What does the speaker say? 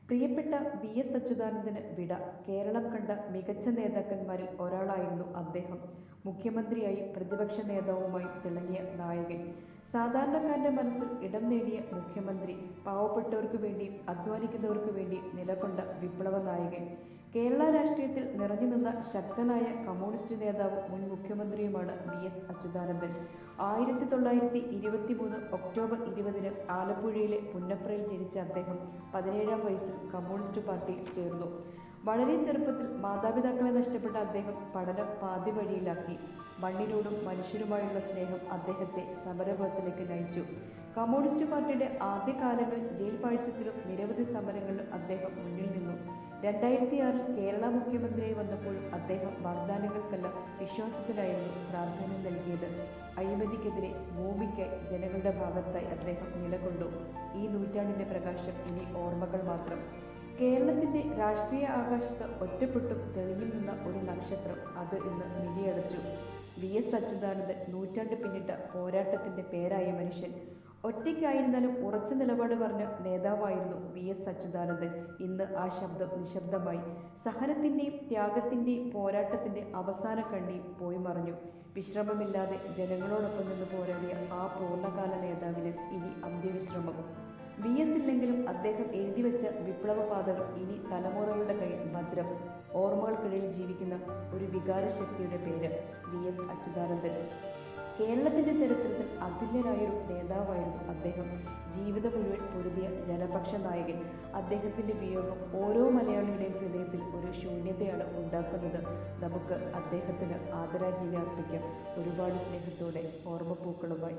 പ്രിയപ്പെട്ട വി.എസ്. അച്യുതാനന്ദന് വിട. കേരളം കണ്ട മികച്ച നേതാക്കന്മാരിൽ ഒരാളായിരുന്നു അദ്ദേഹം. മുഖ്യമന്ത്രിയായും പ്രതിപക്ഷ നേതാവുമായും തിളങ്ങിയ നായകൻ. സാധാരണക്കാരന്റെ മനസ്സിൽ ഇടം നേടിയ മുഖ്യമന്ത്രി. പാവപ്പെട്ടവർക്കു വേണ്ടിയും അധ്വാനിക്കുന്നവർക്കു വേണ്ടിയും നിലകൊണ്ട വിപ്ലവ നായകൻ. കേരള രാഷ്ട്രീയത്തിൽ നിറഞ്ഞുനിന്ന ശക്തനായ കമ്മ്യൂണിസ്റ്റ് നേതാവും മുൻ മുഖ്യമന്ത്രിയുമാണ് വി.എസ്. അച്യുതാനന്ദൻ. 1923 ഒക്ടോബർ 20 ആലപ്പുഴയിലെ പുന്നപ്രയിൽ ജനിച്ച അദ്ദേഹം 17-ാം വയസ്സിൽ കമ്മ്യൂണിസ്റ്റ് പാർട്ടിയിൽ ചേർന്നു. വളരെ ചെറുപ്പത്തിൽ മാതാപിതാക്കളെ നഷ്ടപ്പെട്ട അദ്ദേഹം പഠനം പാതി വഴിയിലാക്കി. മണ്ണിനോടും മനുഷ്യരുമായുള്ള സ്നേഹം അദ്ദേഹത്തെ സമരപഥത്തിലേക്ക് നയിച്ചു. കമ്മ്യൂണിസ്റ്റ് പാർട്ടിയുടെ ആദ്യകാലങ്ങളിൽ ജയിൽ പാഴ്സ്യത്തിലും നിരവധി സമരങ്ങളിലും അദ്ദേഹം മുന്നിൽ നിന്നു. 2006 കേരള മുഖ്യമന്ത്രിയായി വന്നപ്പോഴും അദ്ദേഹം വാഗ്ദാനങ്ങൾക്കല്ല, വിശ്വാസത്തിനായിരുന്നു പ്രാധാന്യം നൽകിയത്. അഴിമതിക്കെതിരെ, ഭൂമിക്കായി, ജനങ്ങളുടെ ഭാഗത്തായി അദ്ദേഹം നിലകൊണ്ടു. ഈ നൂറ്റാണ്ടിന്റെ പ്രകാശം ഇനി ഓർമ്മകൾ മാത്രം. കേരളത്തിന്റെ രാഷ്ട്രീയ ആകാശത്ത് ഒറ്റപ്പെട്ടും തെളിഞ്ഞും നിന്ന ഒരു നക്ഷത്രം, അത് ഇന്ന് മിഴിയടച്ചു. വി.എസ്. അച്യുതാനന്ദൻ നൂറ്റാണ്ട് പിന്നിട്ട പോരാട്ടത്തിന്റെ പേരായ മനുഷ്യൻ. ഒറ്റയ്ക്കായിരുന്നാലും ഉറച്ച നിലപാട് പറഞ്ഞ നേതാവായിരുന്നു വി.എസ്. അച്യുതാനന്ദൻ. ഇന്ന് ആ ശബ്ദം നിശബ്ദമായി. സഹനത്തിന്റെയും ത്യാഗത്തിന്റെയും പോരാട്ടത്തിന്റെ അവസാന കണ്ണിയും പോയി മറഞ്ഞു. വിശ്രമമില്ലാതെ ജനങ്ങളോടൊപ്പം നിന്ന് പോരാടിയ ആ പൂർണ്ണകാല നേതാവിന് ഇനി അന്ത്യവിശ്രമം. വി.എസ്. ഇല്ലെങ്കിലും അദ്ദേഹം എഴുതിവെച്ച വിപ്ലവ പാതകൾ ഇനി തലമുറകളുടെ കയ്യിൽ ഭദ്രം. ഓർമ്മകൾക്കിടയിൽ ജീവിക്കുന്ന ഒരു വികാരശക്തിയുടെ പേര് വി.എസ്. അച്യുതാനന്ദൻ. കേരളത്തിന്റെ ചരിത്രത്തിൽ അതുല്യനായൊരു നേതാവായിരുന്നു അദ്ദേഹം. ജീവിതം മുഴുവൻ പൊരുതിയ ജനപക്ഷ നായകൻ. അദ്ദേഹത്തിന്റെ വിയോഗം ഓരോ മലയാളിയുടെയും ഹൃദയത്തിൽ ഒരു ശൂന്യതയാണ് ഉണ്ടാക്കുന്നത്. നമുക്ക് അദ്ദേഹത്തിന് ആദരാഞ്ജലി അർപ്പിക്കാം. ഒരുപാട് സ്നേഹത്തോടെ, ഓർമ്മപ്പൂക്കളുമായി.